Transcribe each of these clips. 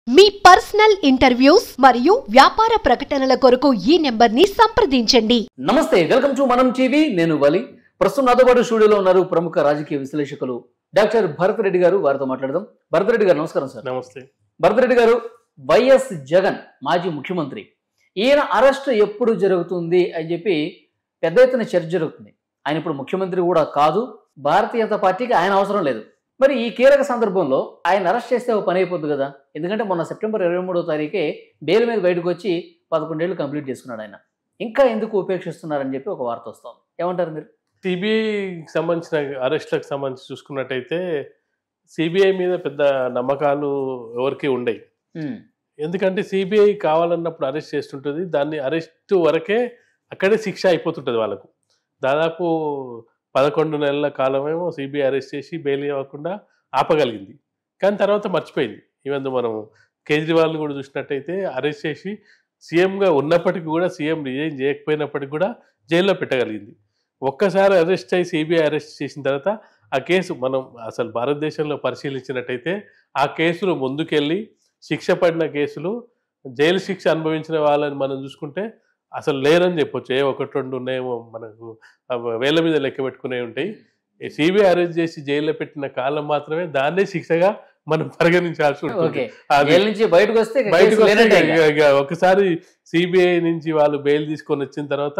మీ personal interviews మరియు వ్యాపార ప్రకటనల కొరకు ఈ నెంబర్ని సంప్రదించండి. నమస్తే, వెల్కమ్ టు మనం టీవీ. నేను వలి. ప్రస్తుతం నాతో పాటు స్టూడియోలో ఉన్నారు ప్రముఖ రాజకీయ విశ్లేషకులు డాక్టర్ భరత్ రెడ్డి గారు. వారితో మాట్లాడదాం. భరత్ రెడ్డి గారు నమస్కారం సార్. నమస్తే. భరత్ రెడ్డి గారు, వైఎస్ జగన్ మాజీ ముఖ్యమంత్రి, ఈయన అరెస్ట్ ఎప్పుడు జరుగుతుంది అని చెప్పి పెద్ద ఎత్తున చర్చ జరుగుతుంది. ఆయన ఇప్పుడు ముఖ్యమంత్రి కూడా కాదు, భారతీయ జనతా పార్టీకి ఆయన అవసరం లేదు. మరి ఈ కీలక సందర్భంలో ఆయన అరెస్ట్ చేస్తే ఒక పని అయిపోద్ది కదా. ఎందుకంటే మొన్న సెప్టెంబర్ 23వ తారీఖే బెయిల్ మీద బయటకు వచ్చి 11 ఏళ్ళు కంప్లీట్ చేసుకున్నాడు ఆయన. ఇంకా ఎందుకు ఉపేక్షిస్తున్నారని చెప్పి ఒక వార్త వస్తుంది. ఏమంటారు మీరు? సిబిఐకి సంబంధించిన అరెస్ట్లకు సంబంధించి చూసుకున్నట్టయితే సిబిఐ మీద పెద్ద నమ్మకాలు ఎవరికి ఉండవు. ఎందుకంటే సిబిఐ కావాలన్నప్పుడు అరెస్ట్ చేస్తుంటుంది. దాన్ని అరెస్ట్ వరకే అక్కడే శిక్ష అయిపోతుంటుంది వాళ్ళకు. దాదాపు 11 నెలల కాలమేమో సిబిఐ అరెస్ట్ చేసి బెయిల్ ఇవ్వకుండా ఆపగలిగింది. కానీ తర్వాత మర్చిపోయింది. ఈవెన్ మనం కేజ్రీవాల్ని కూడా చూసినట్టయితే అరెస్ట్ చేసి సీఎంగా ఉన్నప్పటికీ కూడా, సీఎం రిజైన్ చేయకపోయినప్పటికీ కూడా జైల్లో పెట్టగలిగింది. ఒక్కసారి అరెస్ట్ అయ్యి సిబిఐ అరెస్ట్ చేసిన తర్వాత ఆ కేసు మనం అసలు భారతదేశంలో పరిశీలించినట్టయితే ఆ కేసులు ముందుకెళ్ళి శిక్ష పడిన కేసులు, జైలు శిక్ష అనుభవించిన వాళ్ళని మనం చూసుకుంటే అసలు లేరని చెప్పొచ్చు. 1-2 ఉన్నాయేమో, మనకు వేల మీద లెక్క పెట్టుకునే ఉంటాయి. సిబిఐ అరెస్ట్ చేసి జైల్లో పెట్టిన కాలం మాత్రమే దాన్నే శిక్షగా మనం పరిగణించాల్సి ఉంటుంది. ఒకసారి సిబిఐ నుంచి వాళ్ళు బెయిల్ తీసుకొని వచ్చిన తర్వాత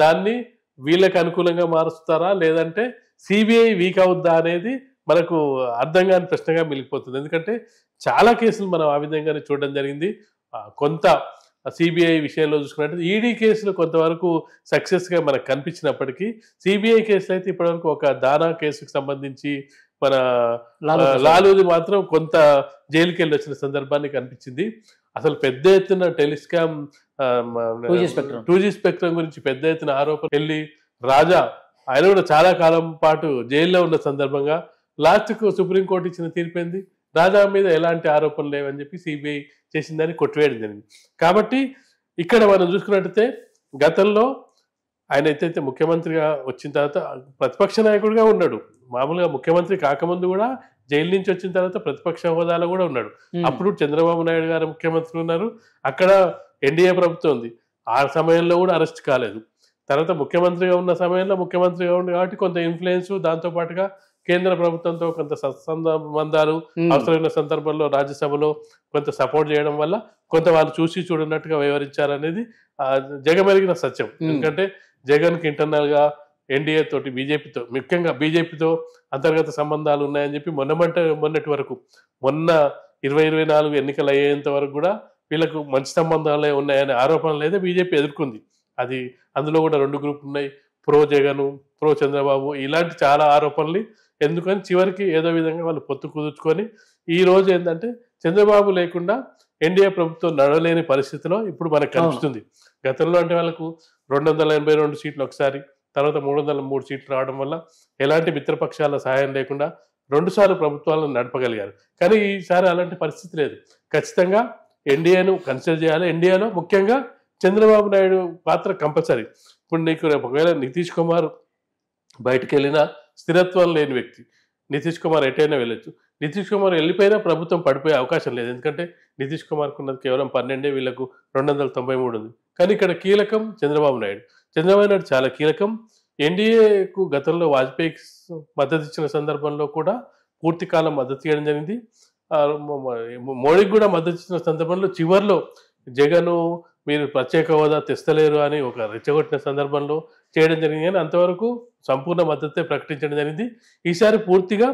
దాన్ని వీళ్ళకి అనుకూలంగా మారుస్తారా, లేదంటే సిబిఐ వీక్ అవుద్దా అనేది మనకు అర్థం కాని ప్రశ్నగా మిగిలిపోతుంది. ఎందుకంటే చాలా కేసులు మనం ఆ విధంగానే చూడడం జరిగింది. కొంత సిబిఐ విషయంలో చూసుకున్నట్టు ఈడీ కేసులు కొంతవరకు సక్సెస్గా మనకు కనిపించినప్పటికీ సిబిఐ కేసులు అయితే ఇప్పటివరకు ఒక దానా కేసుకు సంబంధించి మన లాలూది మాత్రం కొంత జైలుకి వెళ్ళి వచ్చిన సందర్భాన్ని కనిపించింది. అసలు పెద్ద ఎత్తున టెలిస్కామ్ 2G స్పెక్ట్రమ్ గురించి పెద్ద ఎత్తున ఆరోపణ వెళ్ళి రాజా ఆయన కూడా చాలా కాలం పాటు జైల్లో ఉన్న సందర్భంగా లాస్ట్కు సుప్రీంకోర్టు ఇచ్చిన తీర్పింది రాజా మీద ఎలాంటి ఆరోపణలు లేవని చెప్పి సిబిఐ చేసిందని కొట్టివేయడం జరిగింది. కాబట్టి ఇక్కడ మనం చూసుకున్నట్టయితే గతంలో ఆయన అయితే ముఖ్యమంత్రిగా వచ్చిన తర్వాత ప్రతిపక్ష నాయకుడిగా ఉన్నాడు. మామూలుగా ముఖ్యమంత్రి కాకముందు కూడా జైలు నుంచి వచ్చిన తర్వాత ప్రతిపక్ష హోదాలో కూడా ఉన్నాడు. అప్పుడు చంద్రబాబు నాయుడు గారు ముఖ్యమంత్రి ఉన్నారు, అక్కడ ఎన్డీఏ ప్రభుత్వం ఉంది. ఆ సమయంలో కూడా అరెస్ట్ కాలేదు. తర్వాత ముఖ్యమంత్రిగా ఉన్న సమయంలో ముఖ్యమంత్రిగా ఉంది కాబట్టి కొంత ఇన్ఫ్లుయెన్స్, దాంతోపాటుగా కేంద్ర ప్రభుత్వంతో కొంత సత్సంబంధాలు, అవసరమైన సందర్భంలో రాజ్యసభలో కొంత సపోర్ట్ చేయడం వల్ల కొంత వాళ్ళు చూసి చూడనట్టుగా వ్యవహరించారనేది జగమెరిగిన సత్యం. ఎందుకంటే జగన్కి ఇంటర్నల్ గా ఎన్డీఏ తోటి, బీజేపీతో, ముఖ్యంగా బీజేపీతో అంతర్గత సంబంధాలు ఉన్నాయని చెప్పి మొన్నటి వరకు, మొన్న 2024 ఎన్నికలు అయ్యేంత వరకు కూడా వీళ్ళకు మంచి సంబంధాలే ఉన్నాయనే ఆరోపణలు అయితే బీజేపీ ఎదుర్కొంది. అది అందులో కూడా 2 గ్రూపులు ఉన్నాయి, ప్రో జగన్, ప్రో చంద్రబాబు, ఇలాంటి చాలా ఆరోపణలు. ఎందుకని చివరికి ఏదో విధంగా వాళ్ళు పొత్తు కుదుర్చుకొని ఈ రోజు ఏంటంటే చంద్రబాబు లేకుండా ఎన్డీఏ ప్రభుత్వం నడవలేని పరిస్థితిలో ఇప్పుడు మనకు కనిపిస్తుంది. గతంలో అంటే వాళ్ళకు 282 సీట్లు ఒకసారి, తర్వాత 303 సీట్లు రావడం వల్ల ఎలాంటి మిత్రపక్షాల సహాయం లేకుండా 2 సార్లు ప్రభుత్వాలను నడపగలిగారు. కానీ ఈసారి అలాంటి పరిస్థితి లేదు. ఖచ్చితంగా ఎన్డీఏను కన్సిడర్ చేయాలి. ఎన్డీఏలో ముఖ్యంగా చంద్రబాబు నాయుడు పాత్ర కంపల్సరీ. ఇప్పుడు నీకు ఒకవేళ నితీష్ కుమార్ బయటకు వెళ్ళినా స్థిరత్వం లేని వ్యక్తి, నితీష్ కుమార్ ఎటైనా వెళ్ళొచ్చు. నితీష్ కుమార్ వెళ్ళిపోయినా ప్రభుత్వం పడిపోయే అవకాశం లేదు. ఎందుకంటే నితీష్ కుమార్కు ఉన్నది కేవలం 12, వీళ్ళకు 293 ఉంది. కానీ ఇక్కడ కీలకం చంద్రబాబు నాయుడు. చంద్రబాబు నాయుడు చాలా కీలకం. ఎన్డీఏకు గతంలో వాజ్పేయికి మద్దతు ఇచ్చిన సందర్భంలో కూడా పూర్తి కాలం మద్దతు ఇవ్వడం జరిగింది. మోడీకి కూడా మద్దతు ఇచ్చిన సందర్భంలో చివరిలో జగన్ మీరు ప్రత్యేక హోదా తెస్తలేరు అని ఒక రెచ్చగొట్టిన సందర్భంలో చేయడం జరిగింది. కానీ అంతవరకు సంపూర్ణ మద్దతే ప్రకటించడం జరిగింది. ఈసారి పూర్తిగా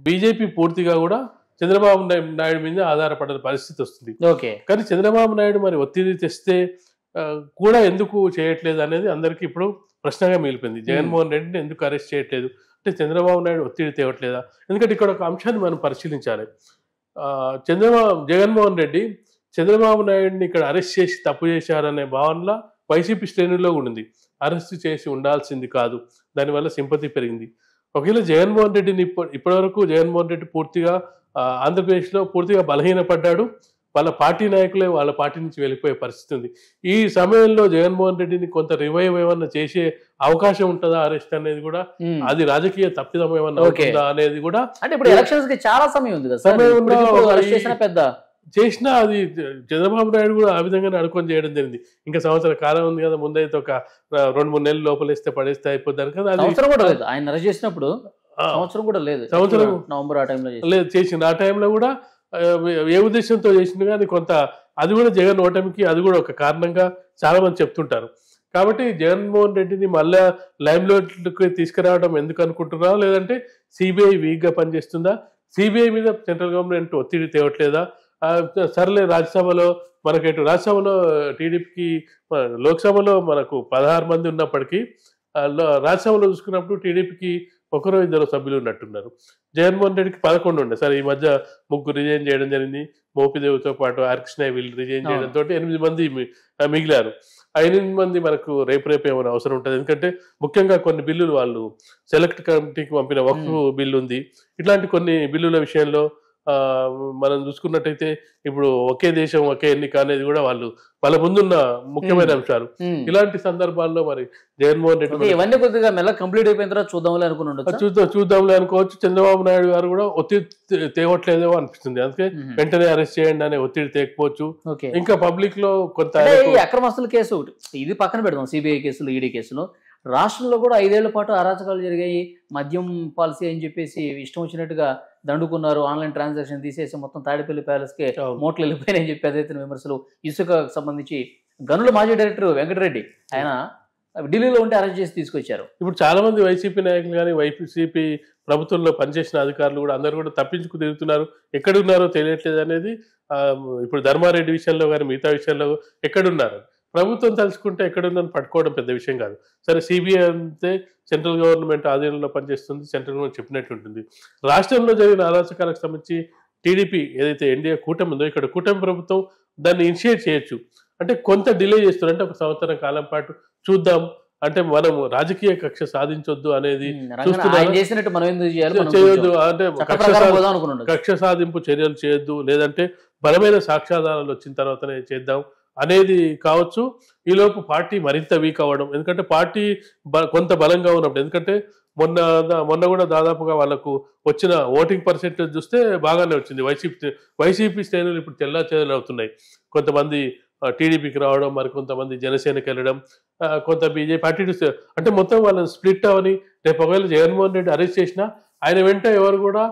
బీజేపీ పూర్తిగా కూడా చంద్రబాబు నాయుడు మీద ఆధారపడే పరిస్థితి వస్తుంది. కానీ చంద్రబాబు నాయుడు మరి ఒత్తిడి తెస్తే కూడా ఎందుకు చేయట్లేదు అనేది అందరికీ ఇప్పుడు ప్రశ్నగా మిగిలిపోయింది. జగన్మోహన్ రెడ్డిని ఎందుకు అరెస్ట్ చేయట్లేదు అంటే చంద్రబాబు నాయుడు ఒత్తిడి తేవట్లేదా? ఎందుకంటే ఇక్కడ ఒక అంశాన్ని మనం పరిశీలించాలి. జగన్మోహన్ రెడ్డి చంద్రబాబు నాయుడిని ఇక్కడ అరెస్ట్ చేసి తప్పు చేశారనే భావనలో వైసీపీ శ్రేణుల్లో ఉండింది. అరెస్ట్ చేసి ఉండాల్సింది కాదు, దానివల్ల సింపతి పెరిగింది. ఒకవేళ జగన్మోహన్ రెడ్డిని ఇప్పటివరకు జగన్మోహన్ రెడ్డి పూర్తిగా ఆంధ్రప్రదేశ్లో పూర్తిగా బలహీనపడ్డాడు. వాళ్ళ పార్టీ నాయకులే వాళ్ళ పార్టీ నుంచి వెళ్ళిపోయే పరిస్థితి ఉంది. ఈ సమయంలో జగన్మోహన్ రెడ్డిని కొంత రివైవ్ ఏమన్నా చేసే అవకాశం ఉంటుందా అరెస్ట్ అనేది కూడా, అది రాజకీయ తప్పిదం ఏమన్నా అవుతుందా అనేది కూడా. అంటే ఇప్పుడు ఎలక్షన్స్ కి చాలా సమయం ఉంది కదా, సమయం పెద్ద చేసినా అది చంద్రబాబు నాయుడు కూడా ఆ విధంగానే అనుకొని చేయడం జరిగింది. ఇంకా సంవత్సర కాలం ఉంది కదా, ముందైతే ఒక 2-3 నెలలు లోపలేస్తే పడేస్తే అయిపోద్దాం కదా. సంవత్సరం కూడా లేదు ఆయన అరెస్ట్ చేసినప్పుడు, సంవత్సరం కూడా లేదు, సంవత్సరం నవంబర్ ఆ టైంలో లేదు చేసింది. ఆ టైంలో కూడా ఏ ఉద్దేశంతో చేసింది కానీ కొంత అది కూడా జగన్ ఓటమికి అది కూడా ఒక కారణంగా చాలా మంది చెప్తుంటారు. కాబట్టి జగన్మోహన్ రెడ్డిని మళ్ళా లైమ్ లైట్కి తీసుకురావడం ఎందుకు అనుకుంటున్నారా, లేదంటే సిబిఐ వీక్గా పనిచేస్తుందా, సిబిఐ మీద సెంట్రల్ గవర్నమెంట్ ఒత్తిడి తేవట్లేదా? సర్లే రాజ్యసభలో మనకి రాజ్యసభలో టీడీపీకి, లోక్సభలో మనకు 16 మంది ఉన్నప్పటికీ రాజ్యసభలో చూసుకున్నప్పుడు టీడీపీకి 1-2 సభ్యులు ఉన్నట్టున్నారు. జగన్మోహన్ రెడ్డికి 11 ఉండే. సరే ఈ మధ్య 3 రిజైన్ చేయడం జరిగింది. మోపిదేవితో పాటు ఆర్కృష్ణ వీళ్ళు రిజైన్ చేయడంతో 8 మంది మిగిలారు. 8 మంది మనకు రేపు ఏమైనా అవసరం ఉంటుంది. ఎందుకంటే ముఖ్యంగా కొన్ని బిల్లులు వాళ్ళు సెలెక్ట్ కమిటీకి పంపిన వక్ఫ్ బిల్లు ఉంది. ఇట్లాంటి కొన్ని బిల్లుల విషయంలో మనం చూసుకున్నట్టయితే ఇప్పుడు ఒకే దేశం ఒకే ఎన్నిక అనేది కూడా వాళ్ళ ముందున్న ముఖ్యమైన అంశాలు. ఇలాంటి సందర్భాల్లో మరి జగన్మోహన్ రెడ్డి ఇవన్నీ కొద్దిగా మెల్ల కంప్లీట్ అయిపోయిన తర్వాత చూద్దాంలే అనుకున్నాడు. చూద్దాంలే అనుకోవచ్చు. చంద్రబాబు నాయుడు గారు కూడా ఒత్తిడి తేవట్లేదేమో అనిపిస్తుంది. అందుకే వెంటనే అరెస్ట్ చేయండి అనే ఒత్తిడి తేకపోవచ్చు. ఇంకా పబ్లిక్ లో కొంత అక్రమస్తుల కేసు ఒకటి ఇది పక్కన పెడదాం. సిబిఐ కేసులు, ఈడీ కేసులు రాష్ట్రంలో కూడా 5 ఏళ్ల పాటు అరాచకాలు జరిగాయి. మద్యం పాలసీ అని చెప్పేసి ఇష్టం వచ్చినట్టుగా దండుకున్నారు. ఆన్లైన్ ట్రాన్సాక్షన్ తీసేసి మొత్తం తాడేపల్లి ప్యాలెస్కే మోట్లు వెళ్ళిపోయినాయని చెప్పి అదైతే విమర్శలు. ఇసుకకు సంబంధించి గనుల మాజీ డైరెక్టర్ వెంకటరెడ్డి ఆయన ఢిల్లీలో ఉంటే అరెస్ట్ చేసి తీసుకొచ్చారు. ఇప్పుడు చాలా మంది వైసీపీ నాయకులు కానీ వైసీపీ ప్రభుత్వంలో పనిచేసిన అధికారులు కూడా అందరూ కూడా తప్పించుకు తిరుగుతున్నారు. ఎక్కడున్నారో తెలియట్లేదు అనేది ఇప్పుడు ధర్మారెడ్డి విషయంలో కానీ మిగతా విషయంలో ఎక్కడున్నారు ప్రభుత్వం తలుచుకుంటే ఎక్కడుందని పట్టుకోవడం పెద్ద విషయం కాదు. సరే సిబిఐ అంతే సెంట్రల్ గవర్నమెంట్ ఆధీనంలో పనిచేస్తుంది, సెంట్రల్ గవర్నమెంట్ చెప్పినట్టు ఉంటుంది. రాష్ట్రంలో జరిగిన అరాచకాలకు సంబంధించి టీడీపీ ఏదైతే ఎన్డీఏ కూటమి ఉందో ఇక్కడ కూటమి ప్రభుత్వం దాన్ని ఇనిషియేట్ చేయొచ్చు. అంటే కొంత డిలే చేస్తున్నారు. అంటే 1 సంవత్సరం కాలం పాటు చూద్దాం, అంటే మనం రాజకీయ కక్ష సాధించొద్దు అనేది చేయొద్దు. అంటే కక్ష సాధింపు చర్యలు చేయొద్దు, లేదంటే బలమైన సాక్ష్యాధారాలు వచ్చిన తర్వాతనే చేద్దాం అనేది కావచ్చు. ఈలోపు పార్టీ మరింత వీక్ అవ్వడం, ఎందుకంటే పార్టీ కొంత బలంగా ఉన్నప్పుడు, ఎందుకంటే మొన్న కూడా దాదాపుగా వాళ్ళకు వచ్చిన ఓటింగ్ పర్సెంటేజ్ చూస్తే బాగానే వచ్చింది. వైసీపీ శ్రేణులు ఇప్పుడు చెల్లాచెదరు అవుతున్నాయి. కొంతమంది టీడీపీకి రావడం, మరి కొంతమంది జనసేనకి వెళ్ళడం, కొంత బీజేపీ అటు అంటే మొత్తం వాళ్ళని స్ప్లిట్ అవని. రేపు ఒకవేళ జగన్మోహన్ రెడ్డి అరెస్ట్ చేసినా ఆయన వెంట ఎవరు కూడా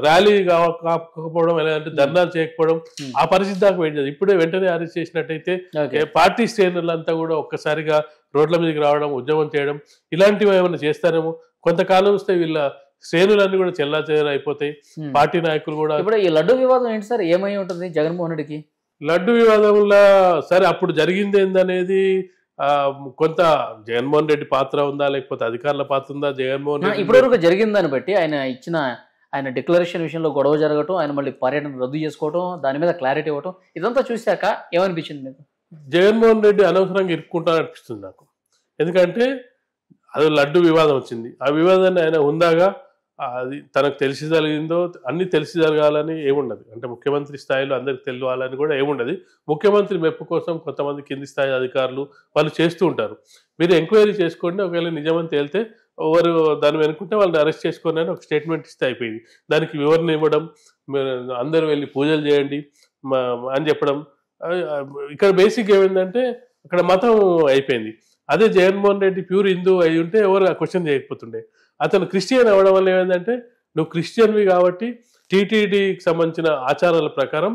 ర్యాలీ కాకపోవడం, లేదంటే ధర్నాలు చేయకపోవడం, ఆ పరిస్థితి దాకా వెయిట్ చేయాలి. ఇప్పుడే వెంటనే అరెస్ట్ చేసినట్టయితే పార్టీ శ్రేణులంతా కూడా ఒక్కసారిగా రోడ్ల మీదకి రావడం, ఉద్యమం చేయడం ఇలాంటివి ఏమైనా చేస్తారేమో. కొంతకాలం వస్తే వీళ్ళ శ్రేణులన్నీ కూడా చెల్లాచెదరు అయిపోతాయి. పార్టీ నాయకులు కూడా. ఇప్పుడు ఈ లడ్డు వివాదం ఏంటి సార్, ఏమై ఉంటుంది జగన్మోహన్ రెడ్డికి? లడ్డు వివాదంలో సరే అప్పుడు జరిగింది ఏందనేది కొంత జగన్మోహన్ రెడ్డి పాత్ర ఉందా, లేకపోతే అధికారుల పాత్ర ఉందా? జగన్మోహన్ రెడ్డి ఇప్పటివరకు జరిగిందని బట్టి ఆయన డిక్లరేషన్ విషయంలో గొడవ జరగటం, ఆయన మళ్ళీ పర్యటన రద్దు చేసుకోవటం, దాని మీద క్లారిటీ ఇవ్వటం, ఇదంతా చూశాక ఏమనిపించింది మీకు? జగన్మోహన్ రెడ్డి అనవసరంగా ఇరుక్కుంటాననిపిస్తుంది నాకు. ఎందుకంటే అది లడ్డు వివాదం వచ్చింది. ఆ వివాదాన్ని ఆయన ఉందాగా అది తనకు తెలిసి జరిగిందో అన్ని తెలిసి జరగాలని ఏముండదు. అంటే ముఖ్యమంత్రి స్థాయిలో అందరికి తెలియాలని కూడా ఏముండదు. ముఖ్యమంత్రి మెప్పు కోసం కొంతమంది కింది స్థాయి అధికారులు వాళ్ళు చేస్తూ ఉంటారు. మీరు ఎంక్వైరీ చేసుకోండి, ఒకవేళ నిజమని తేలితే ఎవరు దాన్ని వెనుకుంటే వాళ్ళని అరెస్ట్ చేసుకోండి అని ఒక స్టేట్మెంట్ ఇస్తే అయిపోయింది. దానికి వివరణ ఇవ్వడం, అందరూ వెళ్ళి పూజలు చేయండి అని చెప్పడం. ఇక్కడ బేసిక్ ఏమైందంటే అక్కడ మతం అయిపోయింది. అదే జగన్మోహన్ రెడ్డి ప్యూర్ హిందూ అయి ఉంటే ఎవరు ఆ క్వశ్చన్ చేయకపోతుండే. అతను క్రిస్టియన్ అవ్వడం వల్ల ఏమైందంటే నువ్వు క్రిస్టియన్వి కాబట్టి టీటీడీకి సంబంధించిన ఆచారాల ప్రకారం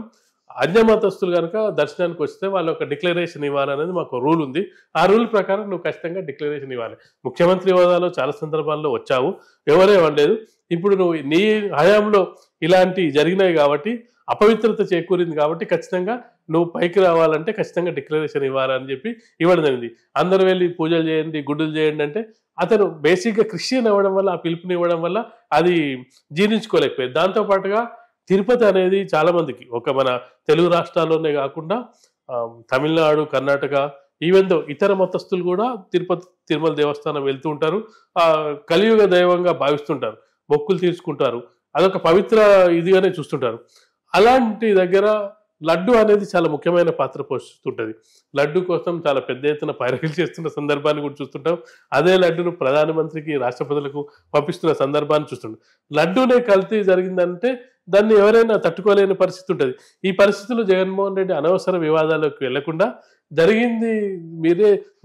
అన్యమతస్తులు కనుక దర్శనానికి వస్తే వాళ్ళు ఒక డిక్లరేషన్ ఇవ్వాలనేది మాకు రూల్ ఉంది. ఆ రూల్ ప్రకారం నువ్వు ఖచ్చితంగా డిక్లరేషన్ ఇవ్వాలి. ముఖ్యమంత్రి హోదాలో చాలా సందర్భాల్లో వచ్చావు, ఎవరే అనలేదు. ఇప్పుడు నువ్వు నీ హయాంలో ఇలాంటి జరిగినాయి కాబట్టి అపవిత్రత చేకూరింది కాబట్టి ఖచ్చితంగా నువ్వు పైకి రావాలంటే ఖచ్చితంగా డిక్లరేషన్ ఇవ్వాలని చెప్పి ఇవ్వడం జరిగింది. అందరూ వెళ్ళి పూజలు చేయండి, గుడ్డులు చేయండి అంటే అతను బేసిక్గా క్రిస్టియన్ అవ్వడం వల్ల, ఆ పిలుపుని ఇవ్వడం వల్ల అది జీర్ణించుకోలేకపోయింది. దాంతోపాటుగా తిరుపతి అనేది చాలా మందికి ఒక మన తెలుగు రాష్ట్రాల్లోనే కాకుండా తమిళనాడు, కర్ణాటక, ఈవెన్ దో ఇతర మతస్థులు కూడా తిరుమల దేవస్థానం వెళ్తూ ఉంటారు. కలియుగ దైవంగా భావిస్తుంటారు, మొక్కులు తీర్చుకుంటారు, అదొక పవిత్ర ఇదిగానే చూస్తుంటారు. అలాంటి దగ్గర లడ్డు అనేది చాలా ముఖ్యమైన పాత్ర పోషిస్తుంటది. లడ్డు కోసం చాలా పెద్ద ఎత్తున పైరవీలు చేస్తున్న సందర్భాన్ని కూడా చూస్తుంటాం. అదే లడ్డును ప్రధానమంత్రికి, రాష్ట్రపతులకు పంపిస్తున్న సందర్భాన్ని చూస్తుంటాం. లడ్డూనే కల్తీ జరిగిందంటే దాన్ని ఎవరైనా తట్టుకోలేని పరిస్థితి ఉంటుంది. ఈ పరిస్థితుల్లో జగన్మోహన్ రెడ్డి అనవసర వివాదాలకు వెళ్లకుండా జరిగింది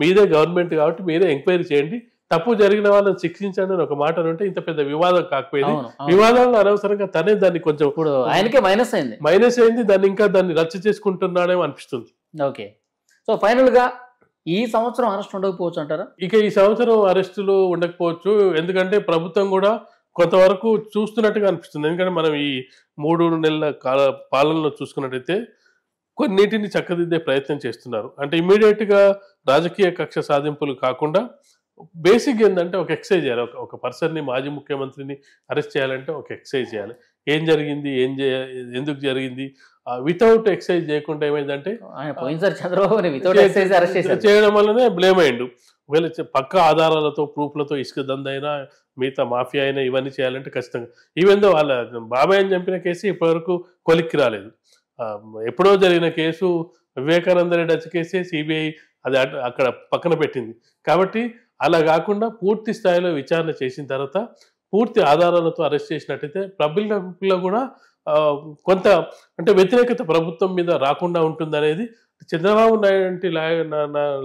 మీదే గవర్నమెంట్ కాబట్టి మీరే ఎంక్వైరీ చేయండి, తప్పు జరిగిన వాళ్ళని శిక్షించండి అని ఒక మాట అంటే ఇంత పెద్ద వివాదం కాకపోయింది. వివాదాలను అనవసరంగా తనే దాన్ని కొంచెం ఇప్పుడు ఆయనకే మైనస్ అయింది. దాన్ని రచ్చ చేసుకుంటున్నాడేమో అనిపిస్తుంది. ఓకే, సో ఫైనల్ గా ఈ సంవత్సరం అరెస్ట్ ఉండకపోవచ్చు అంటారా? ఇక ఈ సంవత్సరం అరెస్టులు ఉండకపోవచ్చు, ఎందుకంటే ప్రభుత్వం కూడా కొంతవరకు చూస్తున్నట్టుగా అనిపిస్తుంది. ఎందుకంటే మనం ఈ 3 నెలల పాలనలో చూసుకున్నట్టయితే కొన్నిటిని చక్కదిద్దే ప్రయత్నం చేస్తున్నారు. అంటే ఇమ్మీడియట్ గా రాజకీయ కక్ష సాధింపులు కాకుండా బేసిక్ ఏంటంటే ఒక ఎక్సైజ్ చేయాలి. ఒక పర్సన్ని, మాజీ ముఖ్యమంత్రిని అరెస్ట్ చేయాలంటే ఒక ఎక్సైజ్ చేయాలి. ఏం జరిగింది, ఎందుకు జరిగింది, వితౌట్ ఎక్సైజ్ చేయకుండా ఏమైందంటే చేయడం వల్లనే బ్లేమ్ అయ్యిండు. ఒకవేళ పక్క ఆధారాలతో, ప్రూఫ్లతో ఇసుక దందైనా మిగతా మాఫియా అయినా ఇవన్నీ చేయాలంటే ఖచ్చితంగా. ఈవెన్ దో వాళ్ళ బాబాయ్ని చంపిన కేసు ఇప్పటివరకు కొలిక్కి రాలేదు. ఎప్పుడో జరిగిన కేసు వివేకానంద రెడ్డి హత్య కేసే సిబిఐ అది అక్కడ పక్కన పెట్టింది. కాబట్టి అలా కాకుండా పూర్తి స్థాయిలో విచారణ చేసిన తర్వాత పూర్తి ఆధారాలతో అరెస్ట్ చేసినట్టయితే పబ్లిక్లో కూడా కొంత అంటే వ్యతిరేకత ప్రభుత్వం మీద రాకుండా ఉంటుందనేది. చంద్రబాబు నాయుడు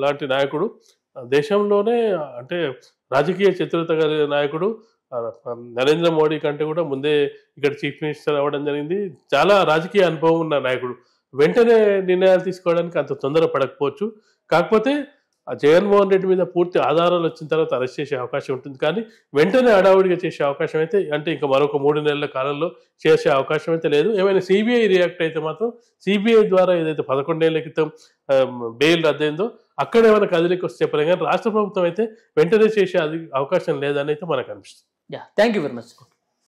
లాంటి నాయకుడు దేశంలోనే అంటే రాజకీయ చతురత కలిగిన నాయకుడు, నరేంద్ర మోడీ కంటే కూడా ముందే ఇక్కడ చీఫ్ మినిస్టర్ అవ్వడం జరిగింది. చాలా రాజకీయ అనుభవం ఉన్న నాయకుడు. వెంటనే నిర్ణయాలు తీసుకోవడానికి అంత తొందర పడకపోవచ్చు. కాకపోతే జగన్మోహన్ రెడ్డి మీద పూర్తి ఆధారాలు వచ్చిన తర్వాత అరెస్ట్ చేసే అవకాశం ఉంటుంది. కానీ వెంటనే హడావుడిగా చేసే అవకాశం అయితే అంటే ఇంకా మరొక 3 నెలల కాలంలో చేసే అవకాశం అయితే లేదు. ఏమైనా సిబిఐ రియాక్ట్ అయితే మాత్రం సిబిఐ ద్వారా ఏదైతే 11 ఏళ్ల క్రితం బెయిల్ రద్దయిందో అక్కడ ఏమైనా కదిలికి వస్తే చెప్పలేం. కానీ రాష్ట్ర ప్రభుత్వం అయితే వెంటనే చేసే అవకాశం లేదని అయితే మనకు అనిపిస్తుంది. Thank you very much.